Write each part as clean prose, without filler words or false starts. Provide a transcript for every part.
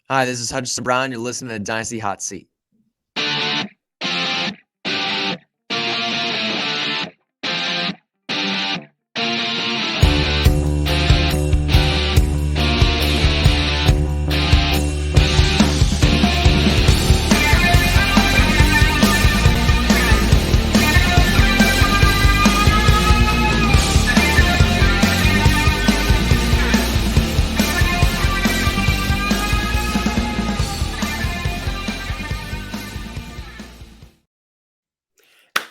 Hi, this is Hutch Brown. You're listening to Dynasty Hot Seat.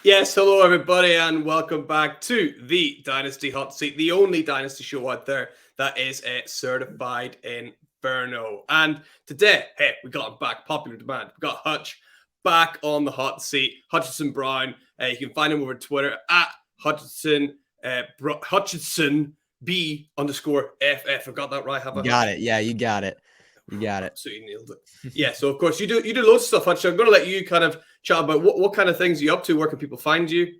Yes, hello everybody, and welcome back to the Dynasty Hot Seat, the only Dynasty show out there that is certified Inferno. And today, hey, we got him back, popular demand. We got Hutch back on the hot seat. Hutchinson Brown. You can find him over Twitter at Hutchinson B _FF. I got that right, have I? Got it. Yeah, you got it. You got it. Absolutely nailed it. Yeah, so of course you do loads of stuff, Hutch. I'm going to let you kind of chat about what kind of things you're up to. Where can people find you?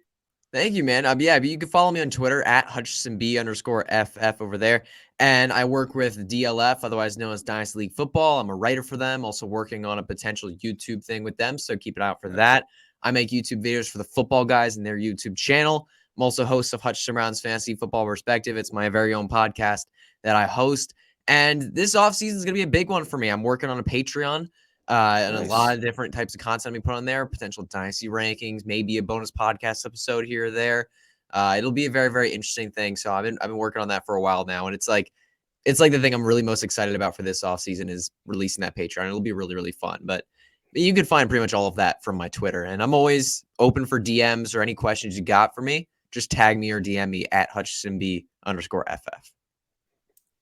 Thank you, man. Yeah, you can follow me on Twitter at HutchinsonB_FF over there. And I work with DLF, otherwise known as Dynasty League Football. I'm a writer for them, also working on a potential YouTube thing with them. So keep an eye out for that. I make YouTube videos for the football guys and their YouTube channel. I'm also host of Hutchinson Brown's Fantasy Football Perspective. It's my very own podcast that I host. And this offseason is going to be a big one for me. I'm working on a Patreon and a lot of different types of content we put on there, potential dynasty rankings, maybe a bonus podcast episode here or there. It'll be a very, very interesting thing. So I've been working on that for a while now. And it's like the thing I'm really most excited about for this offseason is releasing that Patreon. It'll be really, really fun. But you can find pretty much all of that from my Twitter. And I'm always open for DMs or any questions you got for me. Just tag me or DM me at HutchinsonB_FF.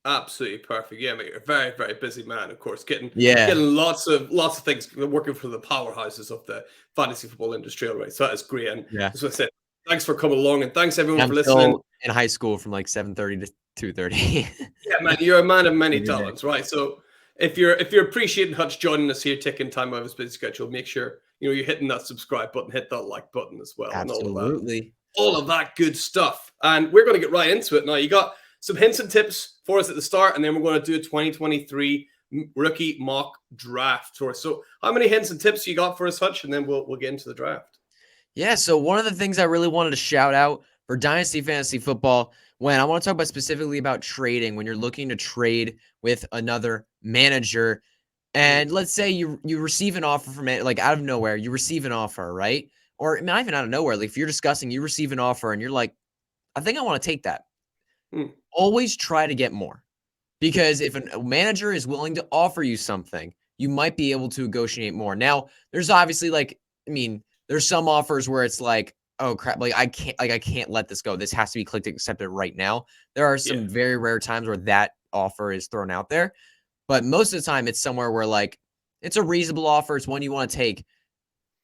Absolutely perfect. Yeah, mate, you're a very, very busy man, of course, getting lots of things, working for the powerhouses of the fantasy football industry already. So that is great. And as I said, thanks for coming along, and thanks everyone for listening. In high school from like 7:30 to 2:30. Yeah, man, you're a man of many talents, right? So if you're appreciating Hutch joining us here, taking time out of his busy schedule, make sure you're hitting that subscribe button, hit that like button as well. Absolutely. And all of that good stuff. And we're going to get right into it now. You got some hints and tips for us at the start, and then we're going to do a 2023 rookie mock draft tour. So how many hints and tips you got for us, Hutch? And then we'll get into the draft. Yeah, so one of the things I really wanted to shout out for Dynasty Fantasy Football, when I want to talk about specifically about trading, when you're looking to trade with another manager, and let's say you receive an offer from it, like out of nowhere, you receive an offer, right? Or not even out of nowhere. Like if you're discussing, you receive an offer and you're like, I think I want to take that. Always try to get more, because if a manager is willing to offer you something, you might be able to negotiate more. Now, there's obviously there's some offers where it's like, oh crap, I can't let this go. This has to be clicked accepted right now. There are some very rare times where that offer is thrown out there, but most of the time it's somewhere where like it's a reasonable offer. It's one you want to take.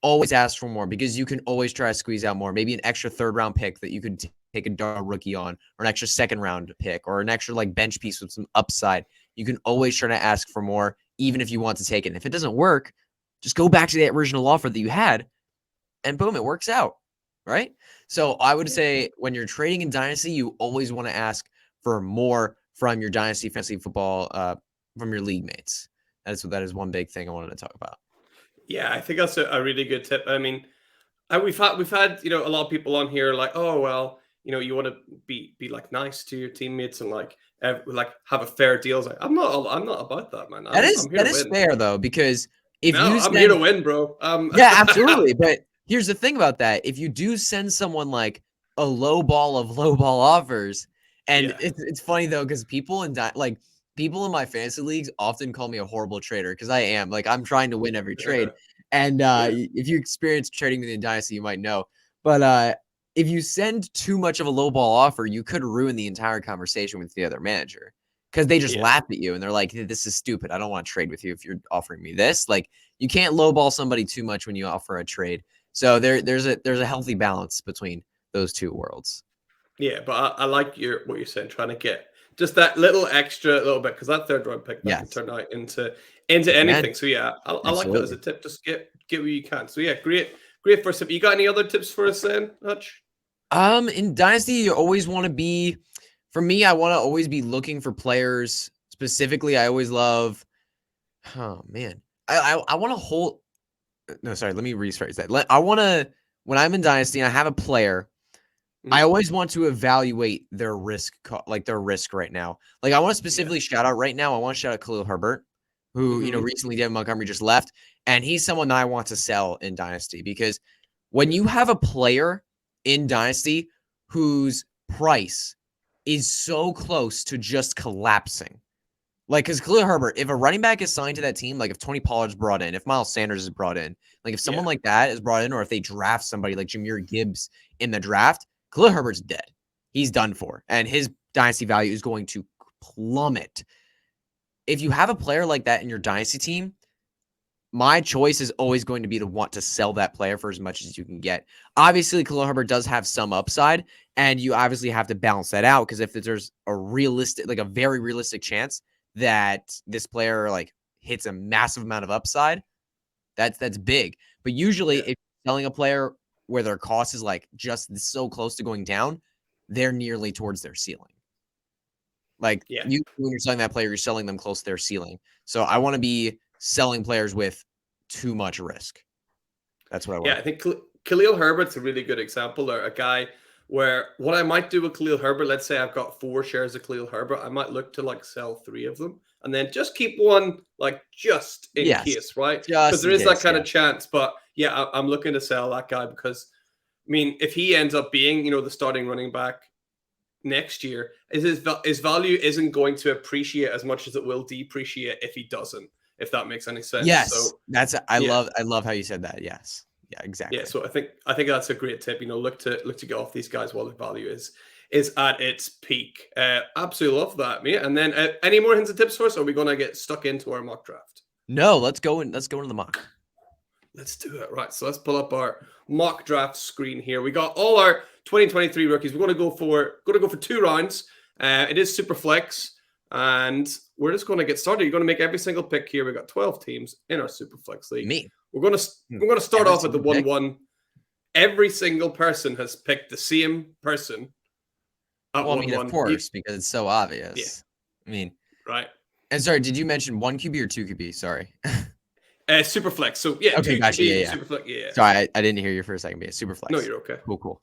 Always ask for more, because you can always try to squeeze out more. Maybe an extra third-round pick that you could take a rookie on, or an extra second-round pick, or an extra bench piece with some upside. You can always try to ask for more, even if you want to take it. And if it doesn't work, just go back to the original offer that you had, and boom, it works out, right? So I would say when you're trading in Dynasty, you always want to ask for more from your Dynasty Fantasy Football, from your league mates. That is one big thing I wanted to talk about. Yeah, I think that's a really good tip. I mean, we've had a lot of people on here like, oh well, you want to be like nice to your teammates and like have a fair deal. Like, I'm not about that, man. That is fair though, because I'm here to win, bro. Yeah, absolutely. But here's the thing about that: if you do send someone like a low ball offers, and it's funny though, because people in my fantasy leagues often call me a horrible trader, because I am. I'm trying to win every trade. And if you experience trading in Dynasty, you might know. But if you send too much of a low ball offer, you could ruin the entire conversation with the other manager, because they just laugh at you and they're like, this is stupid. I don't want to trade with you if you're offering me this. You can't lowball somebody too much when you offer a trade. So there's a healthy balance between those two worlds. Yeah, but I like what you're saying, trying to get just that little bit, because that third round pick can turn out into anything. So yeah, I like that as a tip. Just get what you can. So yeah, great first tip. You got any other tips for us then, Hutch? In Dynasty, you always want to be, for me, I want to always be looking for players. Specifically, I always love Oh man, I want to hold. No, sorry. Let me rephrase that. I want to when I'm in Dynasty and I have a player. I Mhm. always want to evaluate their risk, like their risk right now. Like I want to Yeah. specifically shout out right now. I want to shout out Khalil Herbert, who Hmm. recently David Montgomery just left, and he's someone that I want to sell in Dynasty because when you have a player in Dynasty whose price is so close to just collapsing, like, because Khalil Herbert, if a running back is signed to that team, like if Tony Pollard's brought in, if Miles Sanders is brought in, like if someone Yeah. like that is brought in, or if they draft somebody like Jahmyr Gibbs in the draft, Khalil Herbert's dead. He's done for. And his dynasty value is going to plummet. If you have a player like that in your dynasty team, my choice is always going to be to want to sell that player for as much as you can get. Obviously, Khalil Herbert does have some upside, and you obviously have to balance that out because if there's a realistic, like a very realistic chance that this player like hits a massive amount of upside, that's big. But usually, Yeah. if you're selling a player where their cost is like just so close to going down, they're nearly towards their ceiling. Like Yeah. you, when you're selling that player, you're selling them close to their ceiling. So I want to be selling players with too much risk. That's what I Yeah, want I to think Khalil Herbert's a really good example, or a guy where what I might do with Khalil Herbert, let's say I've got 4 shares of Khalil Herbert, I might look to like sell 3 of them and then just keep one like just do. in Yes, case, right? Because just there in is that case. kind Yeah. of chance. But yeah, I'm looking to sell that guy because I mean, if he ends up being, the starting running back next year, his value isn't going to appreciate as much as it will depreciate if he doesn't, if that makes any sense. Yes, So that's yeah. I love how you said that. Yes. Yeah. Yeah, Exactly. so I think that's a great tip. Look to get off these guys while the value is at its peak. Absolutely love that, mate. And then any more hints and tips for us? Or are we gonna get stuck into our mock draft? No, let's go and let's go into the mock. Let's do it. Right. So let's pull up our mock draft screen here. We got all our 2023 rookies. We're going to go for 2 rounds. It is super flex, and we're just going to get started. You're going to make every single pick here. We got 12 teams in our super flex league. Me. We're going to start Every off with the single pick. 1-1. Every single person has picked the same person at Well, I mean, of 1-1. course, because it's so Yeah, obvious. I mean, right. and sorry, did you mention one QB or two QB? Sorry. Super flex. So yeah, Okay, two gotcha. Yeah, QB yeah. super flex. Yeah. Sorry, I didn't hear you for a second. But yeah, super No, flex. you're okay. Cool, cool.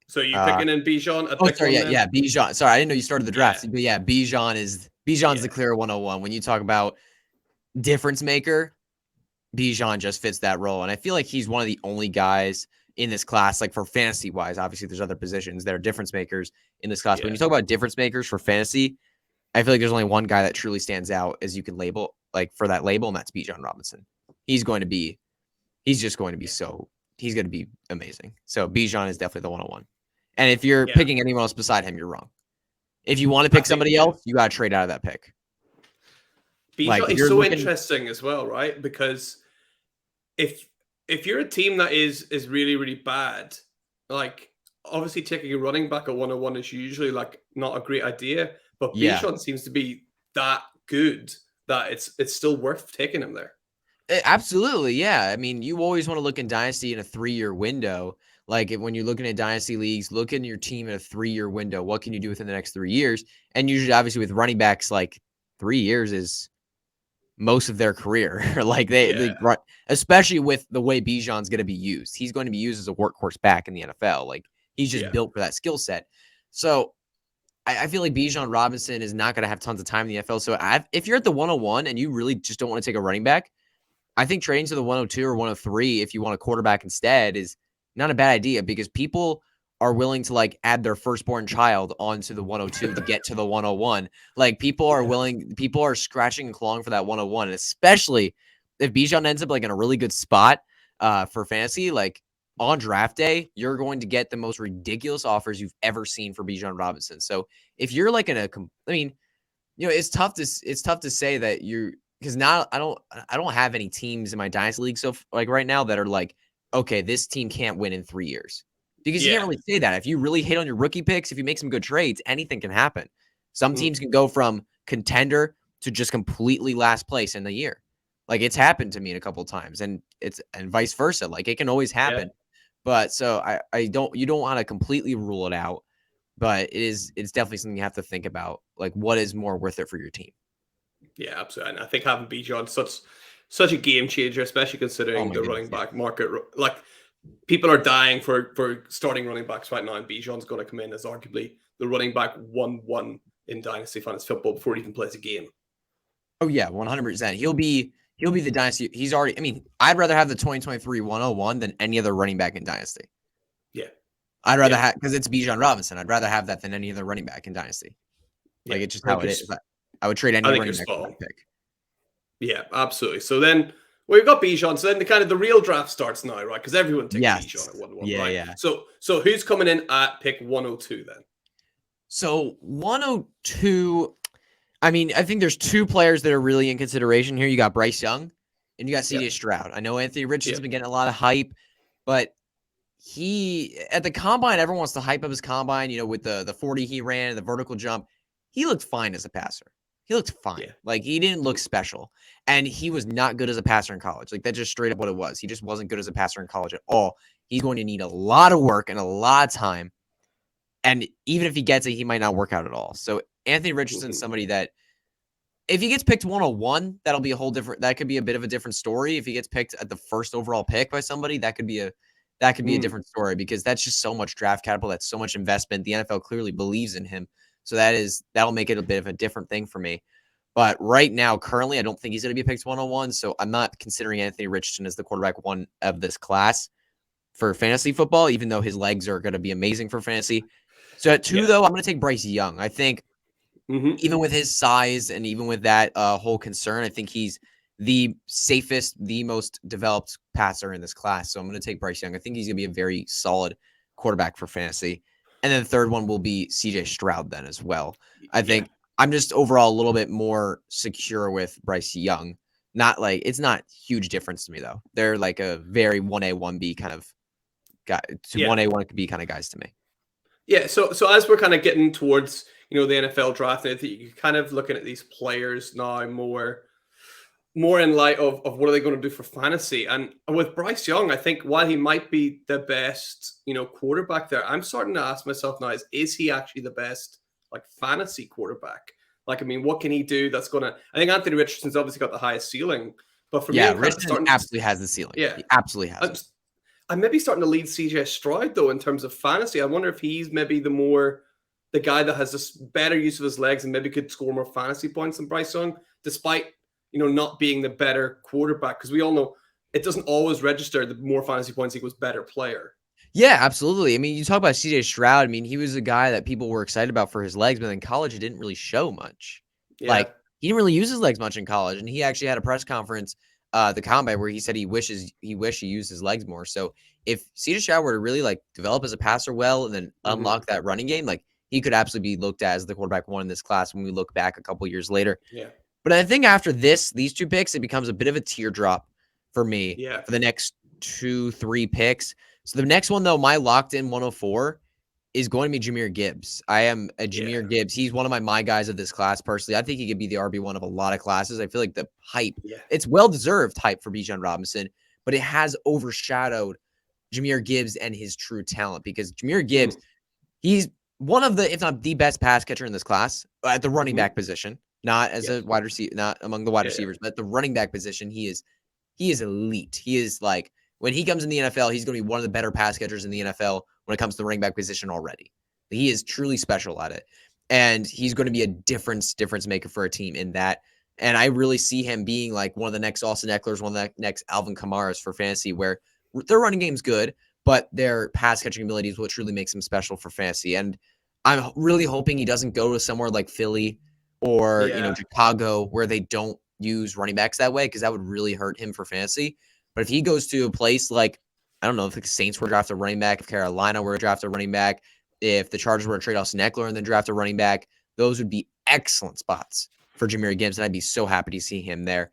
So you Uh, picking in Bijan at oh, pick sorry. one Yeah, then? yeah. Bijan. Sorry, I didn't know you started the Yeah. draft. But yeah, Bijan's the Yeah. clear 101. When you talk about difference maker, Bijan just fits that role. And I feel like he's one of the only guys in this class, like for fantasy wise. Obviously, there's other positions that are difference makers in this class. But when Yeah. you talk about difference makers for fantasy, I feel like there's only one guy that truly stands out as you can label, like for that label, and that's Bijan Robinson. He's going to be, he's just going to be he's going to be amazing. So Bijan is definitely the 101. And if you're Yeah. picking anyone else beside him, you're wrong. If you want to I pick think somebody yeah. else, you got to trade out of that pick. Like Bijan if is you're so looking, interesting as well, right? Because if if you're a team that is really really bad, like obviously taking a running back at 101 is usually like not a great idea, but yeah, Bijan seems to be that good that it's still worth taking him there. Absolutely, yeah. I mean, you always want to look in dynasty in a 3-year window. Like when you're looking at dynasty leagues, look in your team in a 3-year window. What can you do within the next 3 years? And usually, obviously, with running backs, like 3 years is most of their career. Like they Yeah. run, especially with the way Bijan's going to be used. He's going to be used as a workhorse back in the NFL. Like he's just Yeah. built for that skill set. So I feel like Bijan Robinson is not going to have tons of time in the NFL. So if you're at the 101 and you really just don't want to take a running back, I think trading to the 102 or 103 if you want a quarterback instead is not a bad idea because people are willing to like add their firstborn child onto the 102 to get to the 101. Like people are scratching and clawing for that 101, and especially if Bijan ends up like in a really good spot for fantasy, like on draft day, you're going to get the most ridiculous offers you've ever seen for Bijan Robinson. So if you're like I mean, it's tough to say that you're because now I don't have any teams in my dynasty league so like right now that are like, okay, this team can't win in 3 years because you can't Yeah. really say that. If you really hit on your rookie picks, if you make some good trades, anything can happen. Some Mm. teams can go from contender to just completely last place in the year. Like it's happened to me a couple of times, and vice versa. Like it can always Yeah. happen. But so I don't you don't want to completely rule it out, but it's definitely something you have to think about. Like what is more worth it for your team? Yeah, absolutely. And I think having Bijan such a game changer, especially Oh considering my the goodness, running yeah. back market. Like people are dying for starting running backs right now, and Bijan's going to come in as arguably the running back 1-1 in Dynasty Fantasy Football before he even plays a game. Oh yeah, 100%. He'll be the dynasty. He's already. I mean, I'd rather have the 2023 101 than any other running back in dynasty. Yeah, I'd rather yeah, have because it's Bijan Robinson. I'd rather have that than any other running back in dynasty. yeah. Like it's just I how think it you're. is. I would trade I any think you're running back spot for on. that pick. Yeah, absolutely. So then we've got Bijan. So then the real draft starts now, right? Because everyone takes Bijan Yes. at 1-1, Yeah, right? yeah. So who's coming in at pick 102 then? So 102. I mean, I think there's two players that are really in consideration here. You got Bryce Young and you got Yeah, CJ Stroud. I know Anthony yeah, Richardson's been getting a lot of hype, but he at the combine, everyone wants to hype up his combine, with the 40 he ran, the vertical jump. He looked fine as a passer. He looked fine. yeah. Like he didn't look Mhm. special. And he was not good as a passer in college. Like that's just straight up what it was. He just wasn't good as a passer in college at all. He's going to need a lot of work and a lot of time. And even if he gets it, he might not work out at all. So Anthony Richardson's Mhm. somebody that if he gets picked 101, that'll be that could be a bit of a different story. If he gets picked at the first overall pick by somebody, that could be a Mm. different story because that's just so much draft capital. That's so much investment. The NFL clearly believes in him. So that'll make it a bit of a different thing for me. But right now, currently, I don't think he's going to be picked 101. So I'm not considering Anthony Richardson as the quarterback one of this class for fantasy football, even though his legs are going to be amazing for fantasy. So at two, Yeah. though, I'm going to take Bryce Young. I think Hmm. even with his size and even with that whole concern, I think he's the safest, the most developed passer in this class. So I'm going to take Bryce Young. I think he's going to be a very solid quarterback for fantasy. And then the third one will be CJ Stroud then as well. I Yeah. think I'm just overall a little bit more secure with Bryce Young. Not like it's not huge difference to me though. They're like a very 1A, 1B kind of guy to Yeah. 1A, 1B kind of guys to me. Yeah. So as we're kind of getting towards the NFL draft, I think you're kind of looking at these players now more in light of what are they going to do for fantasy. And with Bryce Young, I think while he might be the best, quarterback there, I'm starting to ask myself now, is he actually the best like fantasy quarterback? Like, I mean, what can he do that's gonna I think Anthony Richardson's obviously got the highest ceiling, but for me, Yeah, I'm kind of Richardson starting absolutely has the ceiling. yeah. He absolutely has I'm, it. I'm maybe starting to lead CJ Stroud though in terms of fantasy. I wonder if he's maybe the guy that has this better use of his legs and maybe could score more fantasy points than Bryce Young, despite not being the better quarterback. Because we all know it doesn't always register the more fantasy points equals better player. Yeah, absolutely. I mean, you talk about CJ Stroud. I mean, he was a guy that people were excited about for his legs, but in college, it didn't really show much. Yeah, Like, he didn't really use his legs much in college. And he actually had a press conference, the combine, where he said he wished he used his legs more. So if CJ Stroud were to really like develop as a passer well and then hmm, unlock that running game, like he could absolutely be looked at as the quarterback one in this class when we look back a couple years later. yeah, But I think after these two picks, it becomes a bit of a teardrop for me yeah, for the next 2, 3 picks. So the next one, though, my locked in 104 is going to be Jahmyr Gibbs. I am a yeah, Jahmyr Gibbs. He's one of my guys of this class personally. I think he could be the RB1 of a lot of classes. I feel like the hype, yeah. it's well-deserved hype for Bijan Robinson, but it has overshadowed Jahmyr Gibbs and his true talent because Jahmyr Gibbs, Mm, he's one of the, if not the best pass catcher in this class at the running hmm, back position, not as yeah, a wide receiver, not among the wide yeah, yeah, receivers, but at the running back position, he is elite. He is like when he comes in the NFL, he's going to be one of the better pass catchers in the NFL when it comes to the running back position already. He is truly special at it. And he's going to be a difference maker for a team in that. And I really see him being like one of the next Austin Eckler's, one of the next Alvin Kamara's for fantasy, where their running game's good, but their pass catching ability is what truly makes him special for fantasy. And I'm really hoping he doesn't go to somewhere like Philly or yeah, Chicago where they don't use running backs that way because that would really hurt him for fantasy. But if he goes to a place like I don't know if the Saints were to draft a running back, if Carolina were to draft a running back, if the Chargers were to trade Austin Eckler and then draft a running back, those would be excellent spots for Jahmyr Gibbs, and I'd be so happy to see him there.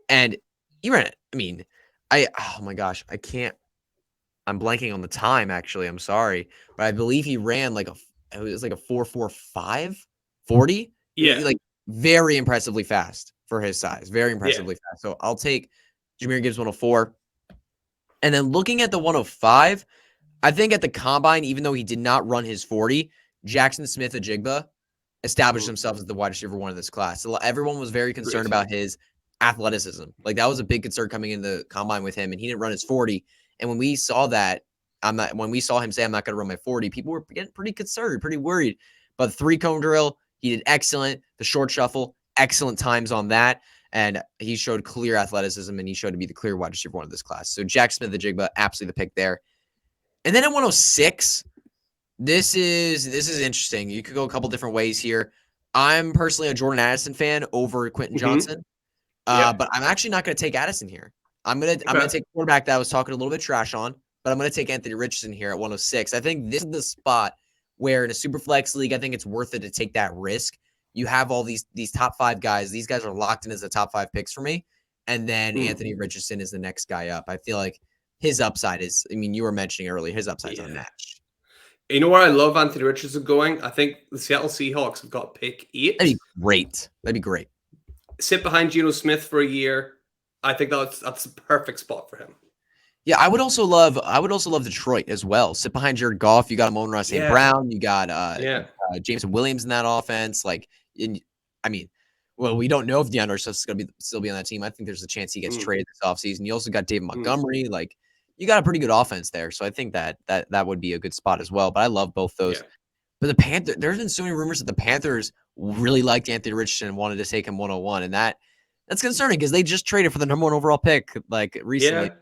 And he ran it. I mean, oh my gosh, I can't. I'm blanking on the time. Actually, I'm sorry, but I believe he ran it was like a 4.45 40. yeah, Like very impressively fast for his size. Very yeah. impressively fast. So I'll take Jahmyr Gibbs 104. And then looking at the 105, I think at the combine, even though he did not run his 40, Jackson Smith-Ajigba established himself as the wide receiver one of this class. So everyone was very concerned Great. about his athleticism. Like that was a big concern coming in the combine with him, and he didn't run his 40. And when we saw that, when we saw him say, I'm not going to run my 40, people were getting pretty concerned, pretty worried. But the 3-cone drill, he did excellent. The short shuffle, excellent times on that. And he showed clear athleticism, and he showed to be the clear wide receiver one of this class. So Jack Smith-Njigba, absolutely the pick there. And then at 106, this is interesting. You could go a couple different ways here. I'm personally a Jordan Addison fan over Quentin Johnson. But I'm actually not going to take Addison here. I'm going to take a quarterback that I was talking a little bit trash on, but I'm going to take Anthony Richardson here at 106. I think this is the spot where in a super flex league, I think it's worth it to take that risk. You have all these top 5 guys. These guys are locked in as the top 5 picks for me. And then Anthony Richardson is the next guy up. I feel like his upside is, I mean, you were mentioning earlier, his upside is unmatched. You know where I love Anthony Richardson going? I think the Seattle Seahawks have got pick 8. That'd be great. Sit behind Geno Smith for a year. I think that's the perfect spot for him. Yeah, I would also love Detroit as well. Sit behind Jared Goff. You got Amon-Ra St. Brown. You got Jameson Williams in that offense. Like, we don't know if DeAndre Swift's going to still be on that team. I think there's a chance he gets traded this offseason. You also got David Montgomery. Like, you got a pretty good offense there. So I think that would be a good spot as well. But I love both those. Yeah. But the Panthers, there's been so many rumors that the Panthers really liked Anthony Richardson and wanted to take him 101. And that's concerning because they just traded for the number 1 overall pick like recently. Yeah.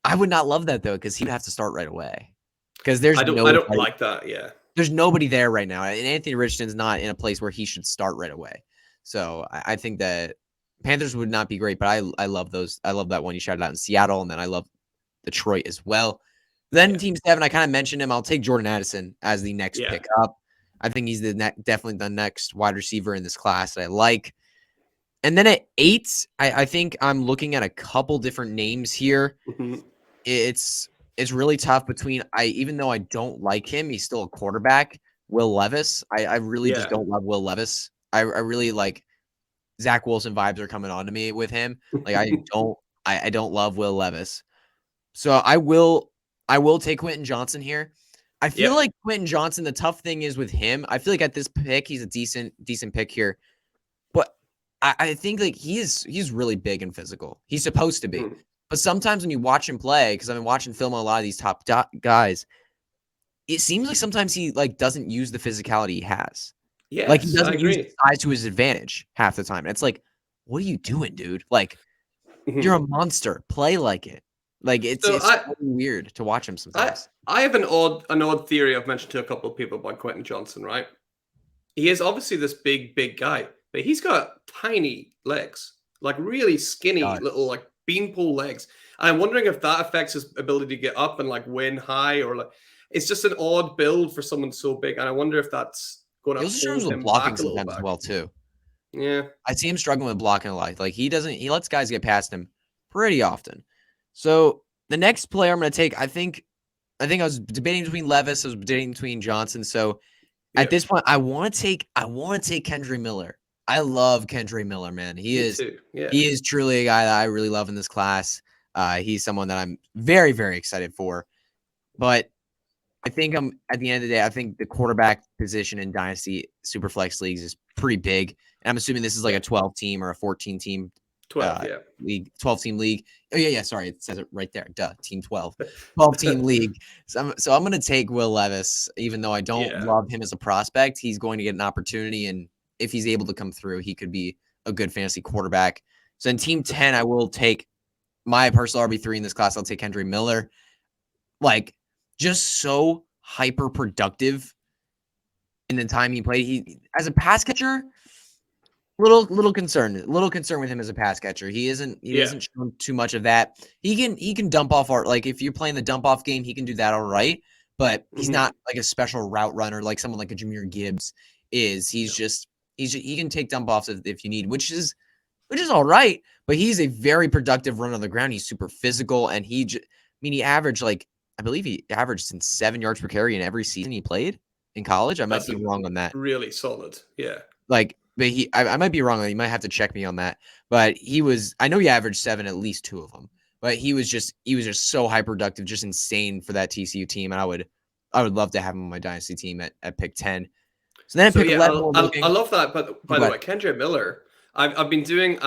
I would not love that though, because he would have to start right away. Because I don't like that. Yeah. There's nobody there right now. And Anthony Richardson's not in a place where he should start right away. So I think that Panthers would not be great, but I love those. I love that one you shouted out in Seattle. And then I love Detroit as well. Then Team 7, I kind of mentioned him. I'll take Jordan Addison as the next pick up. I think he's definitely the next wide receiver in this class that I like. And then at 8, I think I'm looking at a couple different names here. It's really tough between even though I don't like him, he's still a quarterback. Will Levis. I really just don't love Will Levis. I really like Zach Wilson vibes are coming on to me with him. Like I don't love Will Levis. So I will take Quentin Johnson here. I feel like Quentin Johnson, the tough thing is with him, I feel like at this pick, he's a decent pick here. But I think like he's really big and physical. He's supposed to be. But sometimes when you watch him play, because I've been watching film on a lot of these top guys, it seems like sometimes he like doesn't use the physicality he has. Yeah, like he doesn't use his size to his advantage half the time. And it's like, what are you doing, dude? Like you're a monster. Play like it. Like it's weird to watch him sometimes. I have an odd theory I've mentioned to a couple of people about Quentin Johnson, right? He is obviously this big guy, but he's got tiny legs, like really skinny little like beanpole legs. And I'm wondering if that affects his ability to get up and like win high, or like it's just an odd build for someone so big. And I wonder if that's going to hold him blocking back a little sometimes as well too. Yeah, I see him struggling with blocking a lot. Like he lets guys get past him pretty often. So the next player I'm going to take, I think I was debating between Levis. I was debating between Johnson. So at this point, I want to take Kendre Miller. I love Kendre Miller, man. He is truly a guy that I really love in this class. He's someone that I'm very, very excited for. But I think at the end of the day, I think the quarterback position in Dynasty Superflex leagues is pretty big. And I'm assuming this is like a 12-team or a 14-team 12-team league. Oh, yeah. Sorry. It says it right there. Duh. Team 12. 12-team league. So I'm going to take Will Levis, even though I don't love him as a prospect. He's going to get an opportunity, and if he's able to come through, he could be a good fantasy quarterback. So in Team 10, I will take my personal RB3 in this class. I'll take Kendre Miller. Like, just so hyper productive in the time he played. He as a pass catcher, little concern with him as a pass catcher. He isn't shown too much of that. He can dump off like if you're playing the dump off game, he can do that all right. But he's not like a special route runner like someone like a Jahmyr Gibbs is. He can take dump offs if you need, which is all right. But he's a very productive run on the ground. He's super physical, and he averaged I believe he averaged 7 yards per carry in every season he played in college. I might be wrong on that. Really solid, yeah. But I might be wrong. You might have to check me on that. But I know he averaged 7, at least 2 of them. But he was just so high productive, just insane for that TCU team. And I would love to have him on my Dynasty team at pick 10. So then at So pick yeah, 11, we're I looking. love that. But by the way, Kendra Miller, I've been doing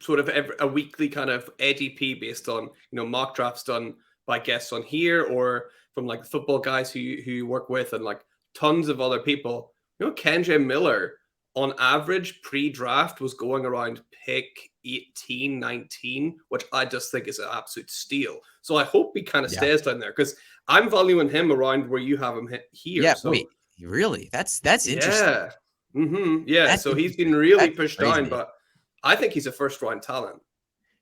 sort of a weekly kind of ADP based on mock drafts done by guests on here or from like football guys who you work with and like tons of other people. Kendra Miller on average pre-draft was going around pick 18, 19, which I just think is an absolute steal. So I hope he kind of Yeah. stays down there because I'm valuing him around where you have him here. Yeah. So Wait, really? That's interesting. yeah. Yeah. That's So he's interesting. been really That's pushed down, crazy. but I think he's a first round talent.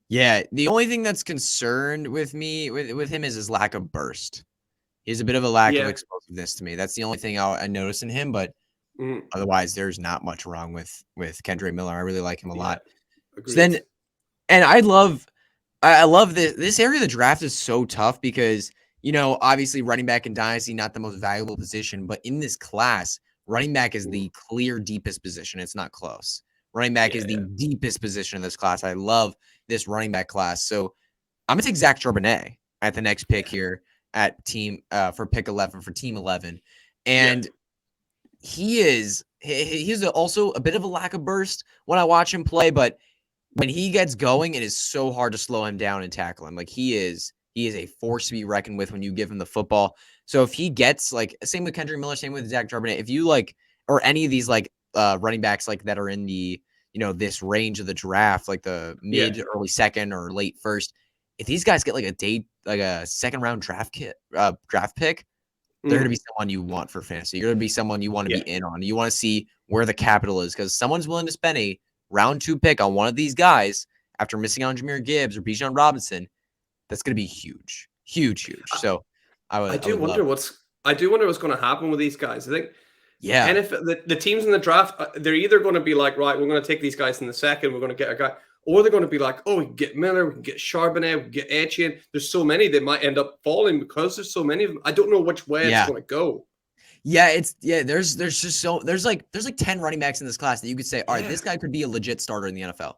Yeah. The only thing that's concerned with me with him is his lack of burst. He has a bit of a lack of Yeah. explosiveness to me. That's the only thing I notice in him, but Mhm. otherwise, there's not much wrong with Kendra Miller. I really like him a Yeah. lot. So Agreed. then, and I love this area of the draft is so tough because obviously running back in Dynasty not the most valuable position, but in this class, running back is the clear deepest position. It's not close. Running back is the Yeah. deepest position in this class. I love this running back class. So I'm gonna take Zach Charbonnet at the next pick here at team for pick 11 for team 11, Yeah. and he's also a bit of a lack of burst when I watch him play, but when he gets going, it is so hard to slow him down and tackle him. Like he is a force to be reckoned with when you give him the football. So if he gets like same with Kendrick Miller, same with Zach Charbonnet, if you like or any of these like running backs like that are in the this range of the draft, like the Yeah. mid, early second or late first, if these guys get like a second round draft pick, they're gonna be someone you want for fantasy. You're gonna be someone you want to be in on. You want to see where the capital is because someone's willing to spend a round 2 pick on one of these guys after missing out on Jahmyr Gibbs or Bijan Robinson. That's gonna be huge, huge, huge. So I do would love. wonder what's going to happen with these guys. I think Yeah, NFL, the teams in the draft, they're either going to be like, right, we're going to take these guys in the second, we're going to get a guy, or they're going to be like, oh, we can get Miller, we can get Charbonnet, we can get Etienne. There's so many they might end up falling because there's so many of them. I don't know which way it's going to go. Yeah, there's just there's like 10 running backs in this class that you could say, all right, this guy could be a legit starter in the NFL.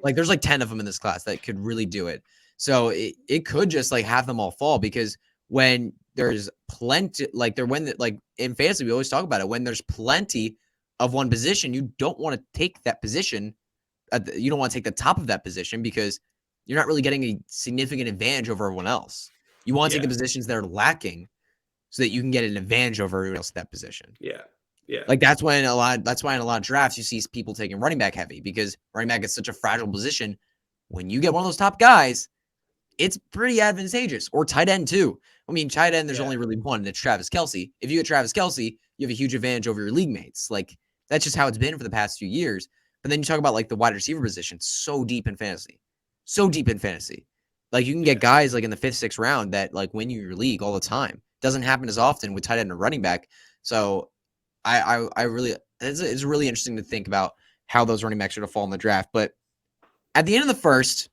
Like there's like 10 of them in this class that could really do it. So it could just like have them all fall because when there's plenty, like like in fantasy, we always talk about it. When there's plenty of one position, you don't want to take that position. You don't want to take the top of that position because you're not really getting a significant advantage over everyone else. You want to take the positions that are lacking so that you can get an advantage over everyone else at that position. Yeah. Like that's why in a lot of drafts you see people taking running back heavy because running back is such a fragile position. When you get one of those top guys, it's pretty advantageous. Or tight end too. I mean, tight end, there's only really one, and it's Travis Kelce. If you get Travis Kelce, you have a huge advantage over your league mates. Like that's just how it's been for the past few years. But then you talk about like the wide receiver position, so deep in fantasy. So deep in fantasy. Like you can get guys like in the 5th, 6th round that like win you your league all the time. Doesn't happen as often with tight end and running back. So I really it's really interesting to think about how those running backs are to fall in the draft. But at the end of the first,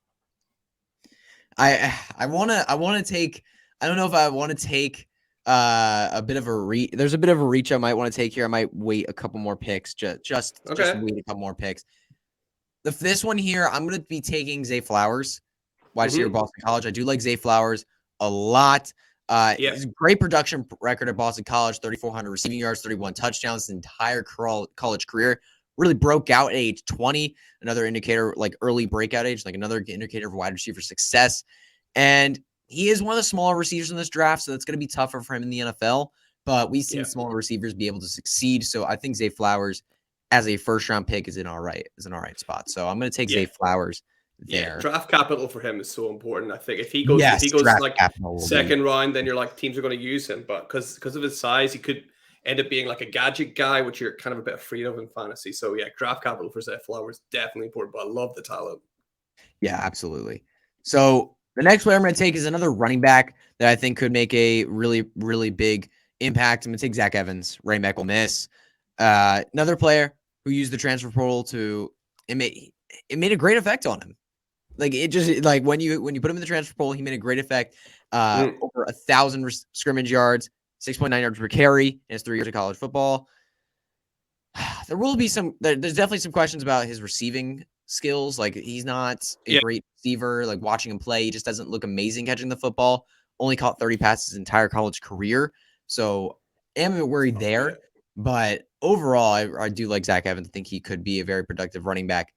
I want to take. I don't know if I want to take a bit of a reach. There's a bit of a reach I might want to take here. I might wait a couple more picks. Just wait a couple more picks. This one here, I'm going to be taking Zay Flowers, wide receiver, Boston College. I do like Zay Flowers a lot. He's a great production record at Boston College, 3,400 receiving yards, 31 touchdowns, his entire college career. Really broke out at age 20, another indicator, like early breakout age, like another indicator of wide receiver success. And he is one of the smaller receivers in this draft, so that's going to be tougher for him in the NFL. But we've seen smaller receivers be able to succeed. So I think Zay Flowers as a first-round pick is an all right spot. So I'm going to take Zay Flowers there. Yeah, draft capital for him is so important. I think if he goes like second round, then you're like teams are going to use him. But because of his size, he could end up being like a gadget guy, which you're kind of a bit afraid of in fantasy. So yeah, draft capital for Zay Flowers definitely important. But I love the talent. Yeah, absolutely. So the next player I'm going to take is another running back that I think could make a really, really big impact. I'm going to take Zach Evans, running back Ole Miss. Another player who used the transfer portal it made a great effect on him. Like it just like when you put him in the transfer portal, he made a great effect. Over 1,000 scrimmage yards, 6.9 yards per carry in his 3 years of college football. There will be there's definitely some questions about his receiving skills. Like he's not a great receiver. Like watching him play, he just doesn't look amazing catching the football. Only caught 30 passes his entire college career. So am worried there. But overall, I do like Zach Evans. I think he could be a very productive running back.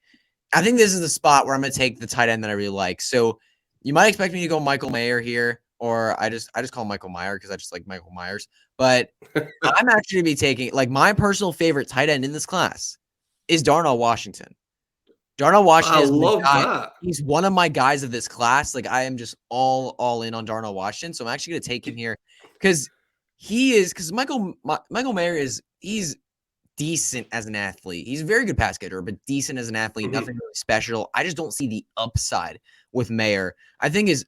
I think this is the spot where I'm going to take the tight end that I really like. So you might expect me to go Michael Mayer here, or I just call him Michael Meyer because I just like Michael Myers. But I'm actually going to be taking, like, my personal favorite tight end in this class is Darnell Washington. Darnell Washington I is my love guy. that. He's one of my guys of this class. Like, I am just all in on Darnell Washington. So I'm actually going to take him here because Michael Mayer he's decent as an athlete. He's a very good pass getter, but decent as an athlete, nothing really special. I just don't see the upside with Mayer. I think his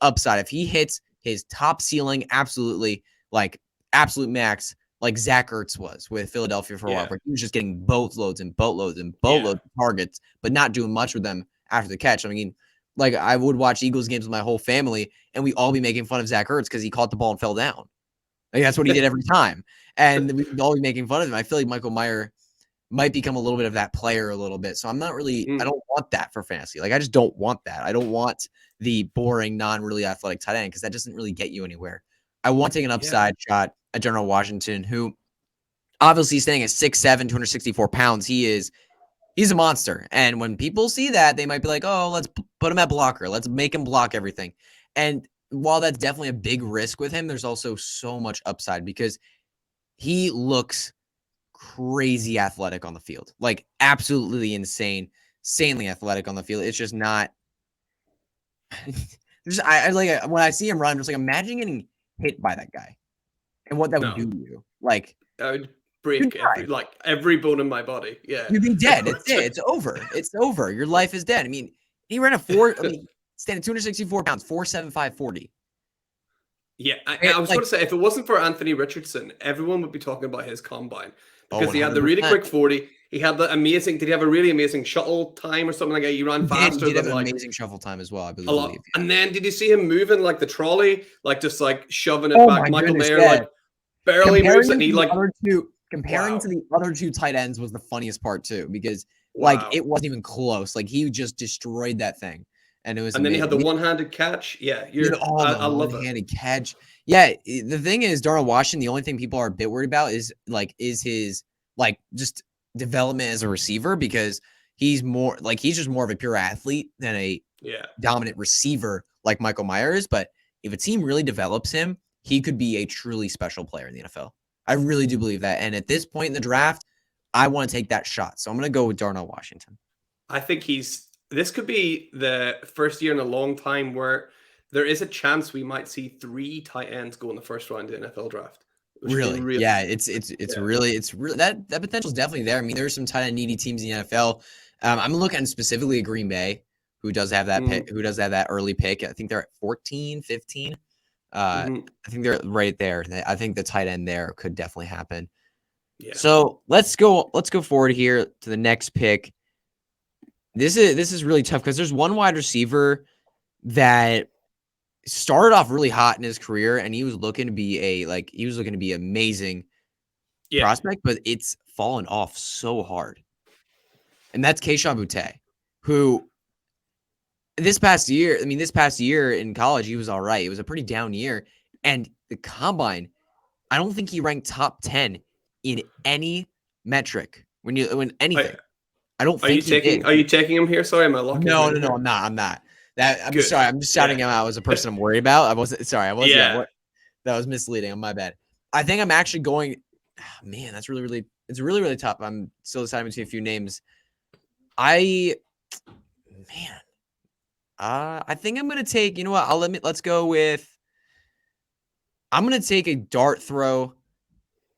upside, if he hits his top ceiling, absolutely, like absolute max, like Zach Ertz was with Philadelphia for a while, where he was just getting boatloads and boatloads and boatloads of targets, but not doing much with them after the catch. I mean, like, I would watch Eagles games with my whole family, and we all be making fun of Zach Ertz because he caught the ball and fell down. Like, that's what he did every time. And we'd all be making fun of him. I feel like Michael Mayer might become a little bit of that player a little bit. So I'm not really, I don't want that for fantasy. Like, I just don't want that. I don't want the boring, non-really athletic tight end because that doesn't really get you anywhere. I want to take an upside shot at General Washington, who obviously staying at 6'7", 264 pounds. He's a monster. And when people see that, they might be like, oh, let's put him at blocker. Let's make him block everything. And while that's definitely a big risk with him, there's also so much upside because he looks crazy athletic on the field, like absolutely insanely athletic on the field. It's just not. I like when I see him run, just like imagine getting hit by that guy and what that would do to you. Like, I would break every bone in my body. Yeah, you'd be dead. It's it. It's over. It's over. Your life is dead. I mean, he ran standing 264 pounds, 4.75 40. Yeah, I was going to say, if it wasn't for Anthony Richardson, everyone would be talking about his combine because he had the really quick 40. He had the amazing. Did he have a really amazing shuttle time or something like that? He ran faster than like amazing shuffle time as well, I believe. A lot. And then did you see him moving like the trolley, like just like shoving it back? Michael Mayer like barely moves, and he like comparing to the other two tight ends was the funniest part too, because like it wasn't even close. Like, he just destroyed that thing. And it was then he had the one-handed catch. Yeah, I love it. One-handed catch. Yeah, the thing is, Darnell Washington, the only thing people are a bit worried about is his like just development as a receiver, because he's just more of a pure athlete than a dominant receiver like Michael Mayer is. But if a team really develops him, he could be a truly special player in the NFL. I really do believe that. And at this point in the draft, I want to take that shot. So I'm going to go with Darnell Washington. I think this could be the first year in a long time where there is a chance we might see 3 tight ends go in the first round of the NFL draft. Really? Yeah, it's really that potential is definitely there. I mean, there's some tight end needy teams in the NFL. I'm looking specifically at Green Bay, who does have that pick, who does have that early pick. I think they're at 14, 15. I think they're right there. I think the tight end there could definitely happen. Yeah. So let's go forward here to the next pick. This is really tough because there's one wide receiver that started off really hot in his career, and he was looking to be amazing prospect, but it's fallen off so hard. And that's Kayshon Boutte, who this past year in college, he was all right. It was a pretty down year. And the combine, I don't think he ranked top 10 in any metric when anything. I don't think Are you taking him here? Sorry, am I locking No, I'm not. I'm sorry. I'm just shouting him out as a person I'm worried about. I wasn't. Yeah, that was misleading. My bad. I think I'm actually going. Man, that's it's really tough. I'm still deciding between a few names. I think I'm gonna take. You know what? Let's go with. I'm gonna take a dart throw.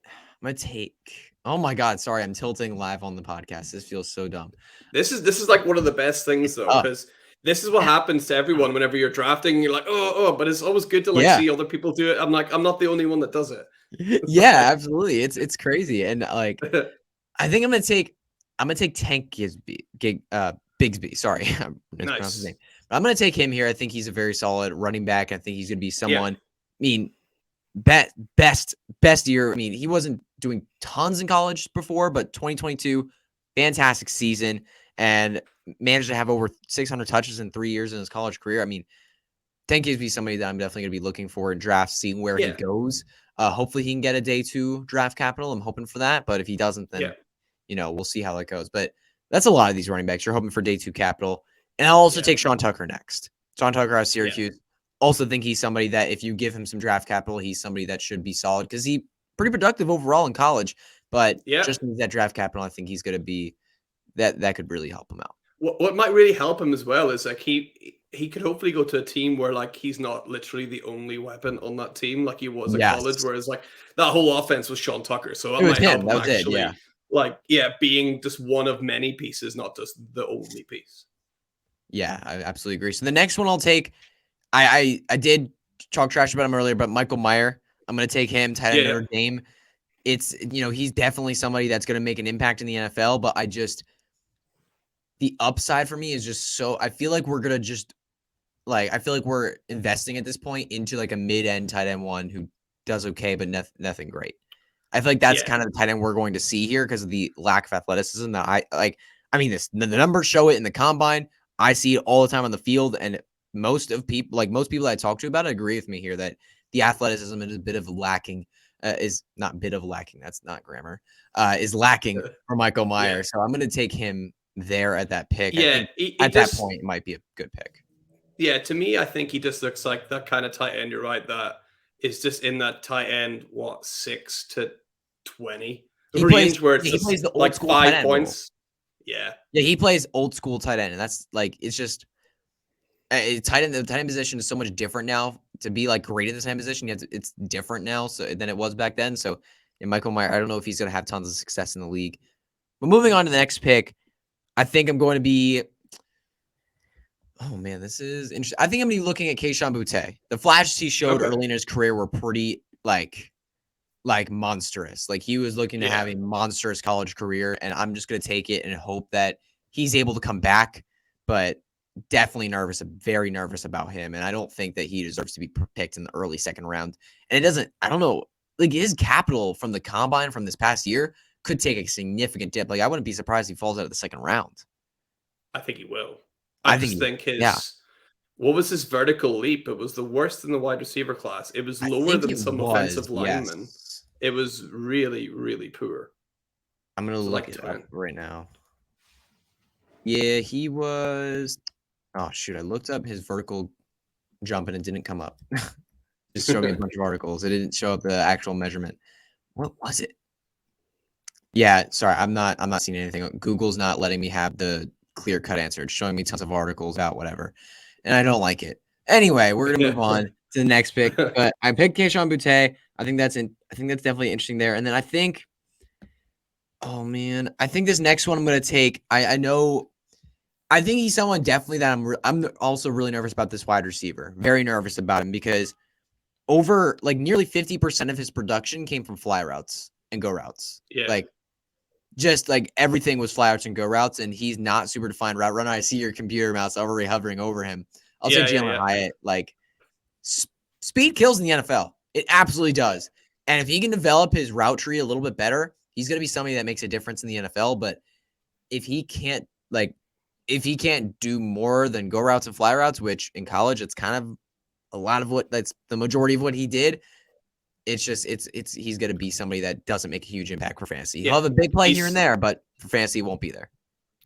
I'm gonna take. Oh my God! Sorry, I'm tilting live on the podcast. This feels so dumb. This is like one of the best things though, because this is what happens to everyone whenever you're drafting. You're like, but it's always good to see other people do it. I'm like, I'm not the only one that does it. Yeah, absolutely. It's crazy, and like, I think I'm gonna take Tank Bigsby. Sorry, I'm mispronouncing his name. But I'm gonna take him here. I think he's a very solid running back. I think he's gonna be someone. I mean, best year. I mean, he wasn't doing tons in college before, but 2022, fantastic season, and managed to have over 600 touches in 3 years in his college career. I mean, Tank Bigsby somebody that I'm definitely going to be looking for in drafts, seeing where he goes. Hopefully he can get a day 2 draft capital. I'm hoping for that. But if he doesn't, then we'll see how that goes. But that's a lot of these running backs. You're hoping for day 2 capital. And I'll also take Sean Tucker next. Sean Tucker out of Syracuse. Also think he's somebody that if you give him some draft capital, he's somebody that should be solid because he's pretty productive overall in college. But just needs that draft capital. I think he's going to be that could really help him out. What might really help him as well is like he could hopefully go to a team where like he's not literally the only weapon on that team like he was at college, whereas like that whole offense was Sean Tucker. So that might help him actually being just one of many pieces, not just the only piece. Yeah, I absolutely agree. So the next one I'll take, I did talk trash about him earlier, but Michael Mayer, I'm going to take him, tight end Notre Dame. It's, he's definitely somebody that's going to make an impact in the NFL, but the upside for me is just so, I feel like we're going to just, I feel like we're investing at this point into like a mid-end tight end one who does okay, but nothing great. I feel like that's kind of the tight end we're going to see here because of the lack of athleticism that the numbers show it in the combine. I see it all the time on the field, and most people that I talk to about it agree with me here that the athleticism is a bit of lacking. Is not bit of lacking. That's not grammar. Is lacking for Michael Mayer. So I'm going to take him there at that pick. I think at that point, it might be a good pick. Yeah, to me, I think he just looks like that kind of tight end. You're right. That is just in that tight end, 6 to 20 range where it's just the like 5 points. Yeah, he plays old school tight end, and that's like it's just the tight end position is so much different now. To be like great at the tight end position, it's different now than it was back then. So, Michael Mayer, I don't know if he's going to have tons of success in the league. But moving on to the next pick, I think I'm going to be. Oh man, this is interesting. I think I'm going to be looking at Kayshon Boutte. The flashes he showed early in his career were pretty like monstrous. Like he was looking to have a monstrous college career, and I'm just going to take it and hope that he's able to come back. But definitely very nervous about him, and I don't think that he deserves to be picked in the early second round. And I don't know, like his capital from the combine from this past year could take a significant dip. Like I wouldn't be surprised if he falls out of the second round. I think he will. I think his what was his vertical leap? It was the worst in the wide receiver class. It was lower than some offensive linemen. It was really, really poor. I'm gonna look it up right now. Yeah, he was. Oh shoot! I looked up his vertical jump and it didn't come up. Just showed me a bunch of articles. It didn't show up the actual measurement. What was it? Yeah, sorry, I'm not seeing anything. Google's not letting me have the clear-cut answer. It's showing me tons of articles about whatever, and I don't like it. Anyway, we're gonna move on to the next pick. But I picked Kayshon Boutte. I think that's definitely interesting there. And then I think, oh man, I think this next one I'm gonna take. I think he's someone definitely that I'm also really nervous about this wide receiver. Very nervous about him because over like nearly 50% of his production came from fly routes and go routes. Yeah. Like just like everything was fly routes and go routes, and he's not super defined route runner. I see your computer mouse already hovering over him. I'll say Jalen Hyatt. Like speed kills in the NFL. It absolutely does. And if he can develop his route tree a little bit better, he's going to be somebody that makes a difference in the NFL. But if he can't do more than go routes and fly routes, which in college, it's kind of a lot of that's the majority of what he did. It's just, he's going to be somebody that doesn't make a huge impact for fantasy. He'll have a big play here and there, but for fantasy, he won't be there.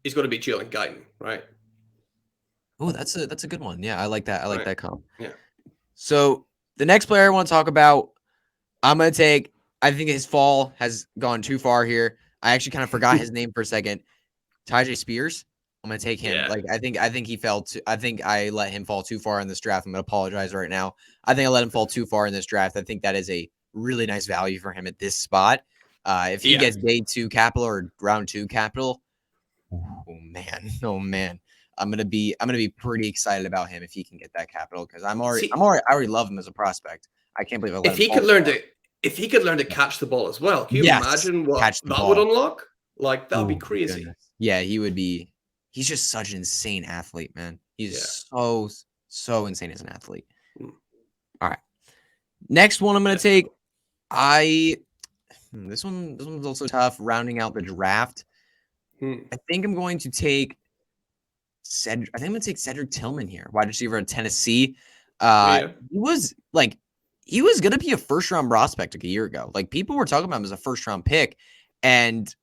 He's going to be Jalen Guyton, right? Oh, that's a good one. Yeah, I like that. I like that comp. Yeah. So the next player I want to talk about, I'm going to take, I think his fall has gone too far here. I actually kind of forgot his name for a second. Tyjae Spears. I'm going to take him. Yeah. Like, I think I think I let him fall too far in this draft. I'm going to apologize right now. I think I let him fall too far in this draft. I think that is a really nice value for him at this spot. If he gets day 2 capital or round 2 capital, oh man. I'm gonna be pretty excited about him if he can get that capital because I already love him as a prospect. I can't believe I let him. If he could learn to catch the ball as well, can you imagine what that would unlock? Like that would be crazy. Goodness. Yeah, he would be. He's just such an insane athlete, man. He's so insane as an athlete. All right, next one I'm gonna take. This one's also tough. Rounding out the draft, I think I'm going to take. I think I'm gonna take Cedric Tillman here, wide receiver at Tennessee. He was like he was going to be a first-round prospect like a year ago. Like, people were talking about him as a first-round pick, and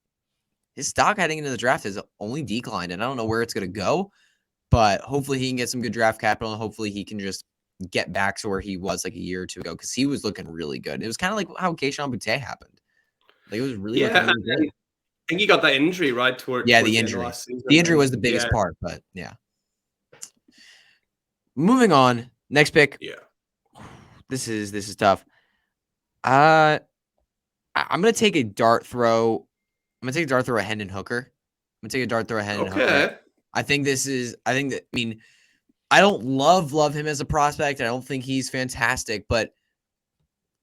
his stock heading into the draft has only declined, and I don't know where it's going to go, but hopefully he can get some good draft capital, and hopefully he can just get back to where he was like a year or two ago, because he was looking really good. It was kind of like how Keishon Butte happened. Like, it was really looking really good. I think he got that injury right towards the the injury. last season. The injury was the biggest part, but yeah. Moving on, next pick. Yeah, this is tough. I'm gonna take a dart throw. I'm gonna take a dart throw at Hendon Hooker. Hooker. I think I don't love him as a prospect. I don't think he's fantastic, but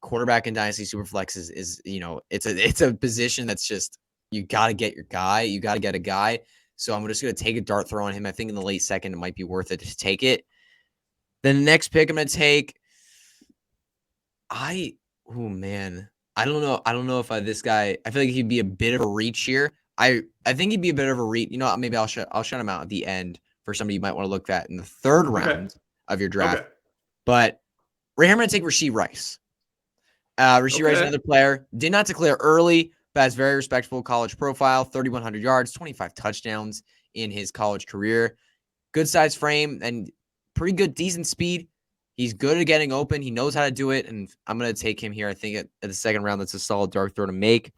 quarterback in Dynasty Superflex is it's a position that's just, you got to get your guy. You got to get a guy. So I'm just going to take a dart throw on him. I think in the late second, it might be worth it to take it. Then the next pick I'm going to take, I don't know if this guy, I feel like he'd be a bit of a reach here. I think he'd be a bit of a reach. You know what? Maybe I'll shut him out at the end for somebody you might want to look at in the third round of your draft. Okay. But right here, I'm going to take Rashee Rice. Rashee Rice, another player, did not declare early, but has very respectable college profile, 3,100 yards, 25 touchdowns in his college career. Good size frame and pretty good, decent speed. He's good at getting open. He knows how to do it, and I'm going to take him here. I think at the second round, that's a solid dart throw to make.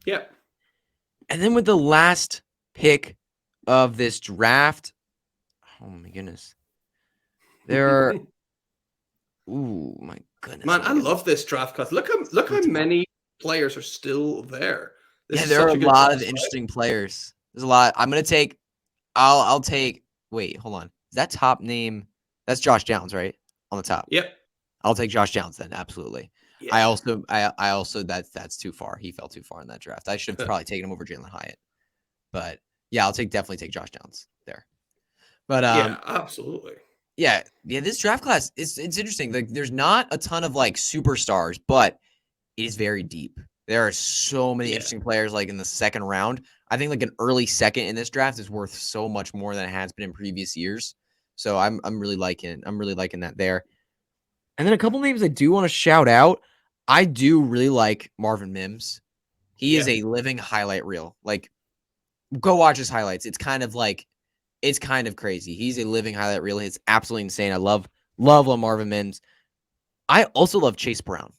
Yeah. And then with the last pick of this draft, oh my goodness. There are... Ooh, my goodness. Man, I love this draft class. Look how many players are still there. There are a lot of interesting players. There's a lot. I'm going to take... I'll take... Wait, hold on. Is that top name? That's Josh Downs, right? On the top. Yep. I'll take Josh Downs then. Absolutely. Yeah. I also that's too far. He fell too far in that draft. I should have probably taken him over Jalen Hyatt. But yeah, definitely take Josh Downs there. But yeah, absolutely. Yeah, this draft class it's interesting. Like, there's not a ton of like superstars, but it is very deep. There are so many interesting players like in the second round. I think like an early second in this draft is worth so much more than it has been in previous years. So I'm really liking that there. And then a couple names I do want to shout out. I do really like Marvin Mims. He is a living highlight reel. Like, go watch his highlights. It's kind of crazy. He's a living highlight reel. It's absolutely insane. I love Marvin Mims. I also love Chase Brown.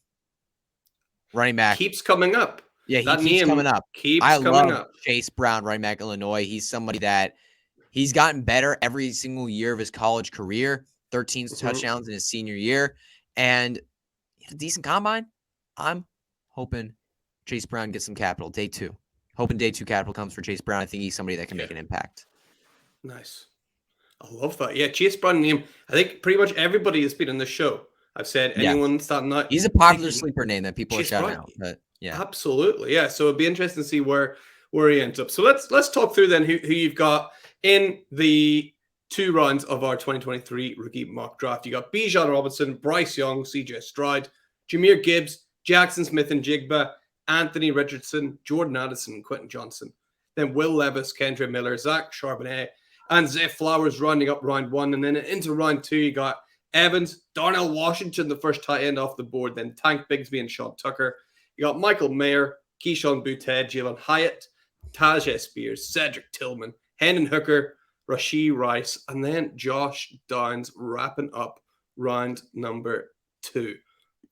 Running back. Keeps coming up. Yeah, he keeps coming up. I love Chase Brown, running back, Illinois. He's somebody that he's gotten better every single year of his college career. 13 touchdowns in his senior year. And a decent combine. I'm hoping Chase Brown gets some capital. Day 2. Hoping day 2 capital comes for Chase Brown. I think he's somebody that can make an impact. Nice. I love that. Yeah, Chase Brown name. I think pretty much everybody has been on the show. I've said anyone starting out. He's a popular sleeper name that people are shouting out. But yeah. Absolutely. Yeah. So it'd be interesting to see where he ends up. So let's talk through then who you've got in the 2 rounds of our 2023 rookie mock draft. You got Bijan Robinson, Bryce Young, CJ Stroud, Jahmyr Gibbs, Jackson Smith and Jigba, Anthony Richardson, Jordan Addison, and Quentin Johnson. Then Will Levis, Kendre Miller, Zach Charbonnet, and Zay Flowers rounding up round 1. And then into round 2, you got Evans, Darnell Washington, the first tight end off the board, then Tank Bigsby and Sean Tucker. You got Michael Mayer, Keishon Butte, Jalen Hyatt, Tajay Spears, Cedric Tillman, Hendon Hooker, Rashee Rice, and then Josh Downs wrapping up round number 2.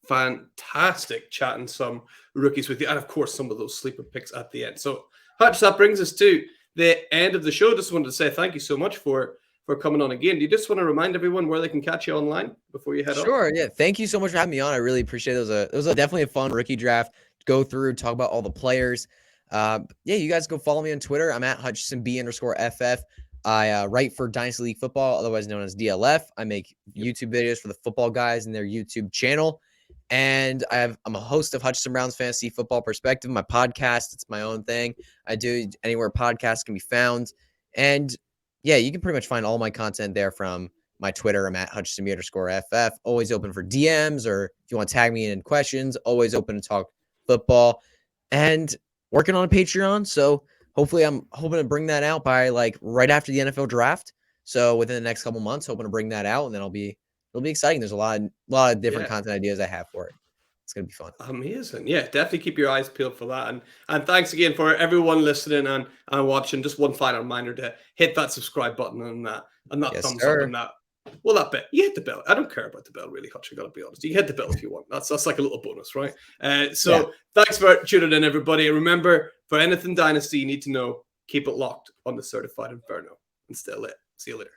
Fantastic chatting some rookies with you, and of course some of those sleeper picks at the end. So Hutch, that brings us to the end of the show. Just wanted to say thank you so much for coming on again. Do you just want to remind everyone where they can catch you online before you head off? Sure, yeah. Thank you so much for having me on. I really appreciate it. It was definitely a fun rookie draft. Go through, talk about all the players. You guys go follow me on Twitter. I'm at HutchinsonB_FF. I write for Dynasty League Football, otherwise known as DLF. I make YouTube videos for the football guys in their YouTube channel. And I'm a host of Hutchinson Brown's Fantasy Football Perspective, my podcast. It's my own thing. I do anywhere podcasts can be found. And yeah, you can pretty much find all my content there from my Twitter. I'm at HutchinsonB_FF. Always open for DMs, or if you want to tag me in questions, always open to talk football. And working on a Patreon. So hopefully I'm hoping to bring that out by like right after the NFL draft. So within the next couple months, hoping to bring that out, and then I'll be it'll be exciting. There's a lot of different Yeah. content ideas I have for it. It's gonna be fun. Amazing. Yeah, definitely keep your eyes peeled for that. And thanks again for everyone listening and watching. Just one final reminder to hit that subscribe button and that Yes, thumbs up sir. and that. Well, that bit. You hit the bell. I don't care about the bell, really, Hutch. I gotta be honest. You can hit the bell if you want. That's like a little bonus, right? So thanks for tuning in, everybody. And remember, for anything Dynasty you need to know, keep it locked on the Certified Inferno and stay lit. See you later.